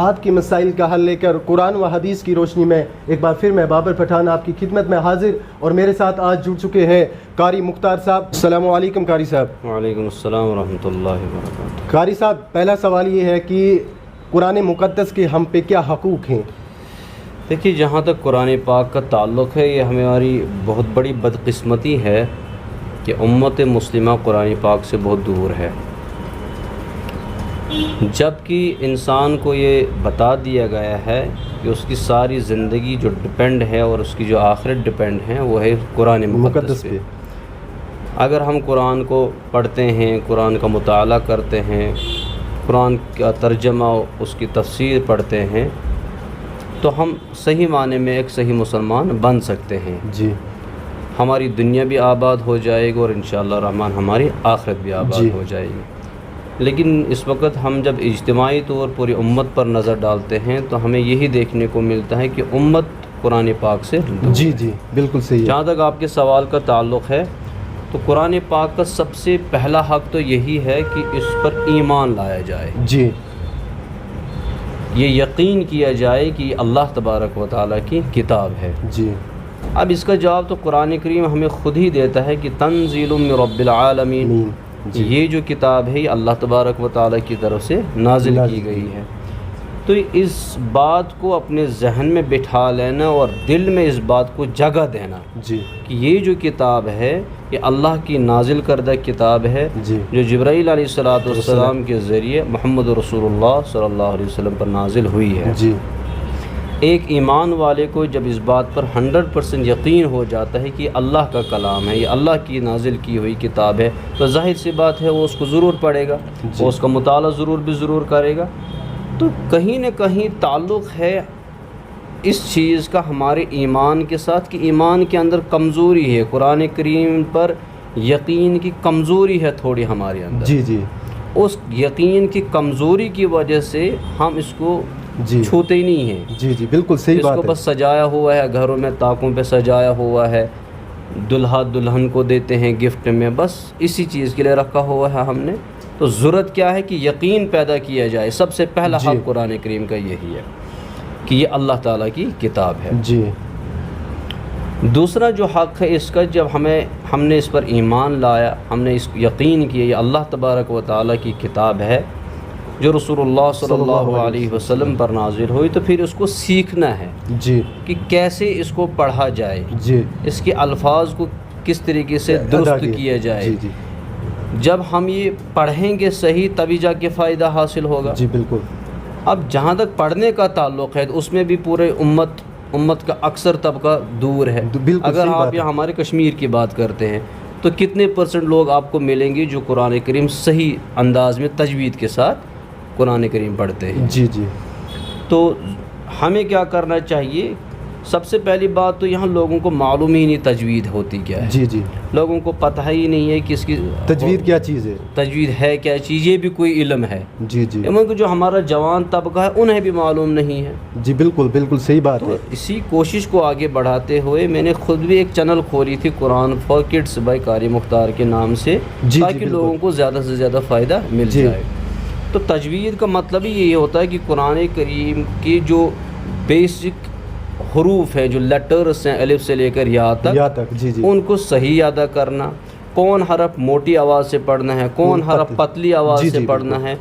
آپ کی مسائل کا حل لے کر قرآن و حدیث کی روشنی میں ایک بار پھر میں بابر پٹھان آپ کی خدمت میں حاضر، اور میرے ساتھ آج جڑ چکے ہیں قاری مختار صاحب۔ السلام علیکم قاری صاحب۔ وعلیکم السلام ورحمۃ اللہ وبرکاتہ۔ قاری صاحب، پہلا سوال یہ ہے کہ قرآن مقدس کے ہم پہ کیا حقوق ہیں؟ دیکھیے، جہاں تک قرآن پاک کا تعلق ہے، یہ ہماری بہت بڑی بدقسمتی ہے کہ امت مسلمہ قرآن پاک سے بہت دور ہے، جبکہ انسان کو یہ بتا دیا گیا ہے کہ اس کی ساری زندگی جو ڈپینڈ ہے اور اس کی جو آخرت ڈپینڈ ہے وہ ہے قرآن مقدس پہ۔ اگر ہم قرآن کو پڑھتے ہیں، قرآن کا مطالعہ کرتے ہیں، قرآن کا ترجمہ، اس کی تفسیر پڑھتے ہیں، تو ہم صحیح معنی میں ایک صحیح مسلمان بن سکتے ہیں۔ جی، ہماری دنیا بھی آباد ہو جائے گی اور انشاءاللہ الرحمن ہماری آخرت بھی آباد ہو جائے گی۔ لیکن اس وقت ہم جب اجتماعی طور پوری امت پر نظر ڈالتے ہیں تو ہمیں یہی دیکھنے کو ملتا ہے کہ امت قرآن پاک سے دور جی ہے۔ جی بالکل صحیح ہے۔ جہاں تک آپ کے سوال کا تعلق ہے تو قرآن پاک کا سب سے پہلا حق تو یہی ہے کہ اس پر ایمان لایا جائے، جی، یہ یقین کیا جائے کہ اللہ تبارک و تعالیٰ کی کتاب ہے۔ جی، اب اس کا جواب تو قرآن کریم ہمیں خود ہی دیتا ہے کہ تنزیل من رب العالمین، یہ جو کتاب ہے یہ اللہ تبارک و تعالیٰ کی طرف سے نازل کی گئی ہے۔ تو اس بات کو اپنے ذہن میں بٹھا لینا اور دل میں اس بات کو جگہ دینا جی، کہ یہ جو کتاب ہے یہ اللہ کی نازل کردہ کتاب ہے، جی، جو جبرائیل علیہ السلام کے ذریعے محمد رسول اللہ صلی اللہ علیہ وسلم پر نازل ہوئی ہے۔ جی، ایک ایمان والے کو جب اس بات پر 100% یقین ہو جاتا ہے کہ یہ اللہ کا کلام ہے، یہ اللہ کی نازل کی ہوئی کتاب ہے، تو ظاہر سی بات ہے وہ اس کو ضرور پڑھے گا، وہ اس کا مطالعہ ضرور کرے گا۔ تو کہیں نہ کہیں تعلق ہے اس چیز کا ہمارے ایمان کے ساتھ کہ ایمان کے اندر کمزوری ہے، قرآن کریم پر یقین کی کمزوری ہے تھوڑی ہمارے اندر۔ جی، جی، اس یقین کی کمزوری کی وجہ سے ہم اس کو جی، چھوتے ہی نہیں ہیں۔ جی، جی بالکل صحیح اس بات کو ہے۔ بس سجایا ہوا ہے، گھروں میں طاقوں پہ سجایا ہوا ہے، دلہا دلہن کو دیتے ہیں گفٹ میں، بس اسی چیز کے لیے رکھا ہوا ہے ہم نے۔ تو ضرورت کیا ہے کہ یقین پیدا کیا جائے۔ سب سے پہلا حق قرآن کریم کا یہی ہے کہ یہ اللہ تعالیٰ کی کتاب ہے۔ جی، دوسرا جو حق ہے اس کا، جب ہم نے اس پر ایمان لایا، ہم نے اس یقین کیا یہ اللہ تبارک و تعالیٰ کی کتاب ہے جو رسول اللہ صلی اللہ علیہ وسلم پر نازل ہوئی، تو پھر اس کو سیکھنا ہے جی، کہ کیسے اس کو پڑھا جائے، جی، اس کے الفاظ کو کس طریقے سے درست کیا جائے۔ جی، جی، جب ہم یہ پڑھیں گے صحیح تبھی جا کے فائدہ حاصل ہوگا۔ جی بالکل۔ اب جہاں تک پڑھنے کا تعلق ہے تو اس میں بھی پورے امت کا اکثر طبقہ دور ہے۔ اگر آپ یہاں ہمارے کشمیر کی بات کرتے ہیں تو کتنے % لوگ آپ کو ملیں گے جو قرآن کریم صحیح انداز میں تجوید کے ساتھ قرآن کریم پڑھتے ہیں؟ جی، جی، تو ہمیں کیا کرنا چاہیے؟ سب سے پہلی بات تو یہاں لوگوں کو معلوم ہی نہیں تجوید ہوتی کیا ہے۔ جی، جی، لوگوں کو پتہ ہی نہیں ہے کہ اس کی تجوید کیا چیز ہے، تجوید ہے کیا چیز، یہ بھی کوئی علم ہے۔ جی، جی، جو ہمارا جوان طبقہ ہے انہیں بھی معلوم نہیں ہے۔ جی بالکل بالکل صحیح بات ہے۔ اسی کوشش کو آگے بڑھاتے ہوئے میں نے خود بھی ایک چینل کھولی تھی، قرآن فار کڈس بائی قاری مختار کے نام سے، تاکہ لوگوں کو زیادہ سے زیادہ فائدہ مل جائے۔ تو تجوید کا مطلب ہی یہی ہوتا ہے کہ قرآن کریم کی جو بیسک حروف ہیں، جو لیٹرز ہیں الف سے لے کر یا تک، جی، جی، ان کو صحیح ادا کرنا، کون حرف موٹی آواز سے پڑھنا ہے، کون حرف پتلی آواز سے پڑھنا ہے،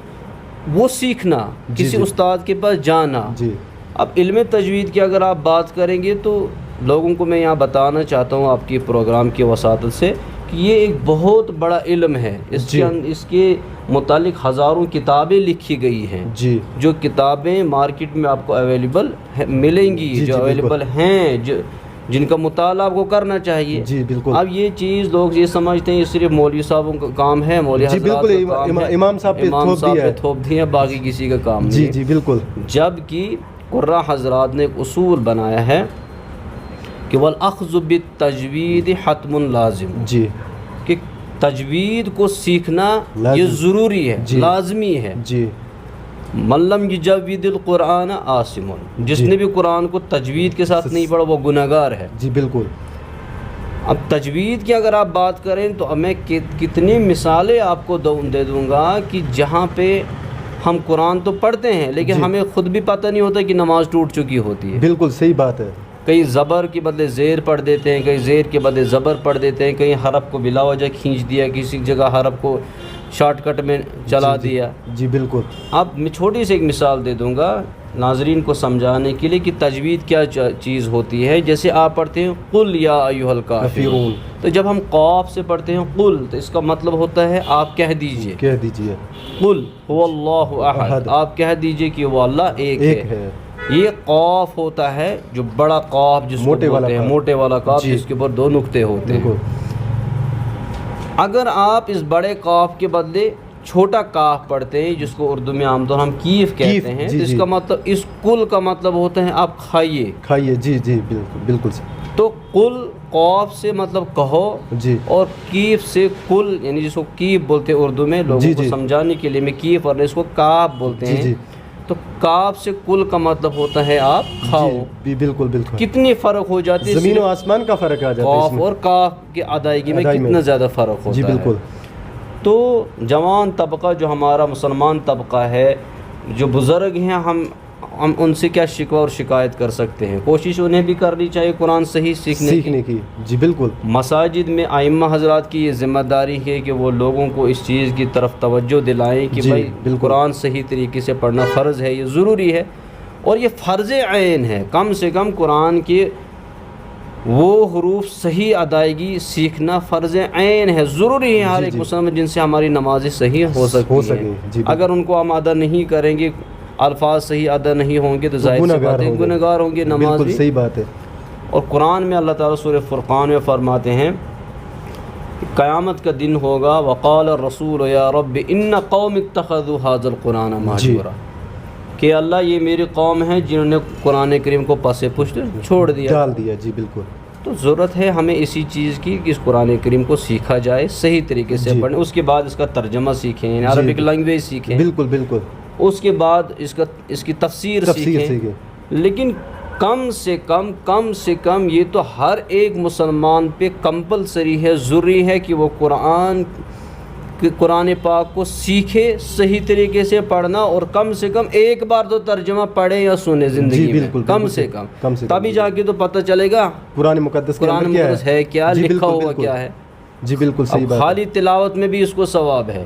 وہ سیکھنا، کسی استاد کے پاس جانا۔ اب علم تجوید کی اگر آپ بات کریں گے تو لوگوں کو میں یہاں بتانا چاہتا ہوں آپ کی پروگرام کی وساطت سے کہ یہ ایک بہت بڑا علم ہے۔ اس کے متعلق ہزاروں کتابیں لکھی گئی ہیں، جو کتابیں مارکیٹ میں آپ کو اویلیبل ملیں گی، جو اویلیبل ہیں، جن کا مطالعہ آپ کو کرنا چاہیے۔ جی بالکل۔ اب یہ چیز لوگ یہ سمجھتے ہیں یہ صرف مولوی صاحبوں کا کام ہے، مولوی حضرات کا کام ہے، امام صاحب پہ تھوپ دیا، باقی کسی کا کام نہیں۔ جی بالکل۔ جبکہ قراء حضرات نے ایک اصول بنایا ہے کہ وَالْأَخْذُ بِالتَّجْوِيدِ حَتْمٌ لازم، جی، کہ تجوید کو سیکھنا یہ ضروری ہے، لازمی ہے۔ جی، من لم یجود القرآن آثم، جس نے بھی قرآن کو تجوید کے ساتھ نہیں پڑھا وہ گنہگار ہے۔ جی بالکل۔ اب تجوید کی اگر آپ بات کریں تو میں کتنی مثالیں آپ کو دے دوں گا کہ جہاں پہ ہم قرآن تو پڑھتے ہیں لیکن ہمیں خود بھی پتہ نہیں ہوتا کہ نماز ٹوٹ چکی ہوتی ہے. بالکل صحیح بات ہے. کئی زبر کے بدلے زیر پڑھ دیتے ہیں, کئی زیر کے بدلے زبر پڑھ دیتے ہیں, کئی حرف کو بلا وجہ کھینچ دیا, کسی جگہ حرف کو شارٹ کٹ میں چلا دیا. جی بالکل. اب میں چھوٹی سی ایک مثال دے دوں گا ناظرین کو سمجھانے کے لیے کہ تجوید کیا چیز ہوتی ہے. جیسے آپ پڑھتے ہیں قل یا ایھا الکافرون, تو جب ہم قاف سے پڑھتے ہیں قل تو اس کا مطلب ہوتا ہے آپ کہہ دیجئے قل هو اللہ احد, آپ کہہ دیجئے کہ وہ اللہ ایک ہے. یہ قاف ہوتا ہے جو بڑا قاف جس کو بولتے ہیں موٹے والا قاف, جس کے اوپر 2 نقطے ہوتے ہیں. اگر آپ اس بڑے قاف کے بدلے چھوٹا کاف پڑھتے ہیں جس کو اردو میں عام طور ہم کیف کہتے ہیں, اس کا مطلب اس کل کا مطلب ہوتا ہے آپ کھائیے. جی جی بالکل. تو کل قاف سے مطلب کہو جی, اور کیف سے کل یعنی جس کو کیف بولتے ہیں اردو میں, لوگوں کو سمجھانے کے لیے میں کیف اور اس کو کاف بولتے ہیں. تو کاف سے کل کا مطلب ہوتا ہے آپ کھاؤ. بالکل. کتنی فرق ہو جاتی ہے, زمین و آسمان کا فرق آ جاتا ہے. قاف اور کاف کی ادائیگی میں کتنا زیادہ فرق ہوتا ہے. جی بالکل. تو جوان طبقہ جو ہمارا مسلمان طبقہ ہے, جو بزرگ ہیں, ہم ان سے کیا شکوہ اور شکایت کر سکتے ہیں. کوشش انہیں بھی کرنی چاہیے قرآن صحیح سیکھنے کی. جی بالکل. مساجد میں ائمہ حضرات کی یہ ذمہ داری ہے کہ وہ لوگوں کو اس چیز کی طرف توجہ دلائیں کہ بھائی قرآن صحیح طریقے سے پڑھنا فرض ہے, یہ ضروری ہے, اور یہ فرض عین ہے. کم سے کم قرآن کے وہ حروف صحیح ادائیگی سیکھنا فرض عین ہے, ضروری ہے ہر ایک مسلمان, جن سے ہماری نمازیں صحیح ہو سکتی ہیں. اگر ان کو ہم ادا نہیں کریں گے, الفاظ صحیح ادا نہیں ہوں گے, تو ظاہر سی بات ہے گنہگار ہوں گے نماز بھی. صحیح بات ہے. اور قرآن میں اللہ تعالیٰ سورہ فرقان میں فرماتے ہیں قیامت کا دن ہوگا وقال الرسول یا رب ان قوم اتخذوا هذا القرآن مہجورا, کہ اللہ یہ میری قوم ہے جنہوں نے قرآن کریم کو پس پشت چھوڑ دیا, ڈال دیا. جی بالکل. تو ضرورت ہے ہمیں اسی چیز کی کہ اس قرآن کریم کو سیکھا جائے صحیح طریقے سے پڑھیں. اس کے بعد اس کا ترجمہ سیکھیں, یعنی عربک لینگویج سیکھیں. بالکل. اس کے بعد اس کی تفسیر سیکھیں. لیکن کم سے کم یہ تو ہر ایک مسلمان پہ کمپلسری ہے, ضروری ہے کہ وہ قرآن پاک کو سیکھے, صحیح طریقے سے پڑھنا, اور کم سے کم ایک بار تو ترجمہ پڑھے یا سنے زندگی میں, کم سے کم. تبھی جا کے تو پتہ چلے گا قرآن مقدس ہے کیا, لکھا ہوا کیا ہے. جی بالکل صحیح بات. خالی تلاوت میں بھی اس کو ثواب ہے,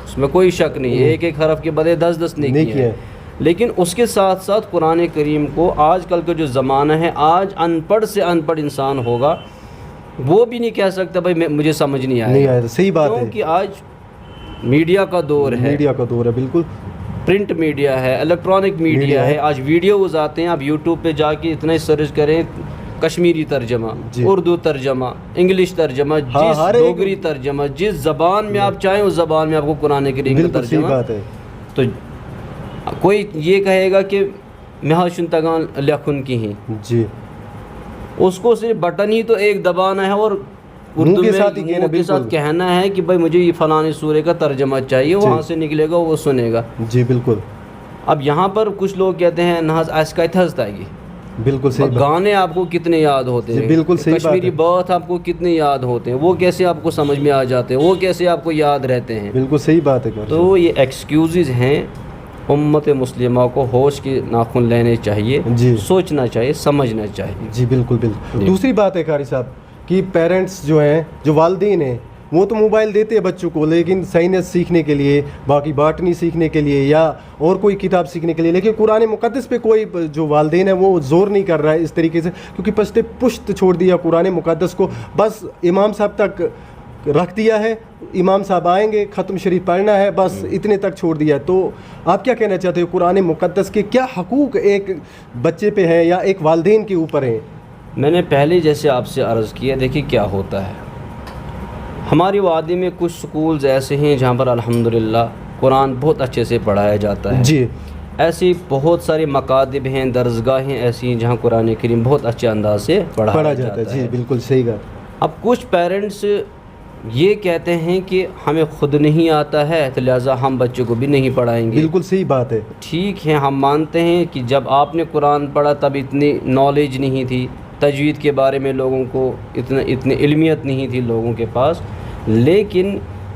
اس میں کوئی شک نہیں. ایک حرف کے بدلے 10 نیکی ہے. لیکن اس کے ساتھ ساتھ قرآن کریم کو آج کل کا جو زمانہ ہے, آج ان پڑھ سے ان پڑھ انسان ہوگا, وہ بھی نہیں کہہ سکتا بھائی مجھے سمجھ نہیں آیا. صحیح بات ہے. کیونکہ آج میڈیا کا دور ہے. بالکل. پرنٹ میڈیا ہے, الیکٹرانک میڈیا ہے. آج ویڈیوز آتے ہیں, آپ یوٹیوب پہ جا کے اتنا سرچ کریں, کشمیری ترجمہ, اردو ترجمہ, انگلش ترجمہ, ڈوگری ترجمہ, جس زبان میں آپ چاہیں اس زبان میں آپ کو قرآن کریم کا ترجمہ. تو کوئی یہ کہے گا کہ میں ہاشن تگان لکھن کی ہیں, جی اس کو صرف بٹن ہی تو ایک دبانا ہے اور اردو میں منہ کے ساتھ کہنا ہے کہ بھائی مجھے یہ فلانے سورے کا ترجمہ چاہیے, وہاں سے نکلے گا وہ سنے گا. جی بالکل. اب یہاں پر کچھ لوگ کہتے ہیں نہاز ایسکایت ہستا گی. بالکل صحیح. گانے آپ کو کتنے یاد ہوتے ہیں, بالکل صحیح. کشمیری بات آپ کو کتنے یاد ہوتے ہیں, وہ کیسے آپ کو سمجھ میں آ جاتے ہیں, وہ کیسے آپ کو یاد رہتے ہیں. بالکل صحیح بات ہے. تو یہ ایکسکیوزز ہیں. امت مسلمہ کو ہوش کے ناخن لینے چاہیے, سوچنا چاہیے, سمجھنا چاہیے. جی بالکل. دوسری بات ہے قاری صاحب کہ پیرنٹس جو ہیں, جو والدین ہیں, وہ تو موبائل دیتے ہیں بچوں کو, لیکن سائنس سیکھنے کے لیے, باقی باٹنی سیکھنے کے لیے یا اور کوئی کتاب سیکھنے کے لیے, لیکن قرآن مقدس پہ کوئی جو والدین ہے وہ زور نہیں کر رہا ہے اس طریقے سے, کیونکہ پشت چھوڑ دیا قرآن مقدس کو, بس امام صاحب تک رکھ دیا ہے, امام صاحب آئیں گے, ختم شریف پڑھنا ہے, بس اتنے تک چھوڑ دیا. تو آپ کیا کہنا چاہتے ہو, قرآن مقدس کے کیا حقوق ایک بچے پہ ہیں یا ایک والدین کے اوپر ہیں؟ میں نے پہلے جیسے آپ سے عرض کیا, دیکھیے کیا ہوتا ہے, ہماری وادی میں کچھ سکولز ایسے ہیں جہاں پر الحمدللہ قرآن بہت اچھے سے پڑھایا جاتا ہے. جی. ایسی بہت سارے مکاتب ہیں, درسگاہیں ایسی ہیں جہاں قرآن کریم بہت اچھے انداز سے پڑھایا جاتا ہے. جی بالکل صحیح بات. اب کچھ پیرنٹس یہ کہتے ہیں کہ ہمیں خود نہیں آتا ہے تو لہٰذا ہم بچوں کو بھی نہیں پڑھائیں گے. بالکل صحیح بات ہے. ٹھیک ہے, ہم مانتے ہیں کہ جب آپ نے قرآن پڑھا تب اتنی نالج نہیں تھی, تجوید کے بارے میں لوگوں کو اتنی علمیت نہیں تھی لوگوں کے پاس, لیکن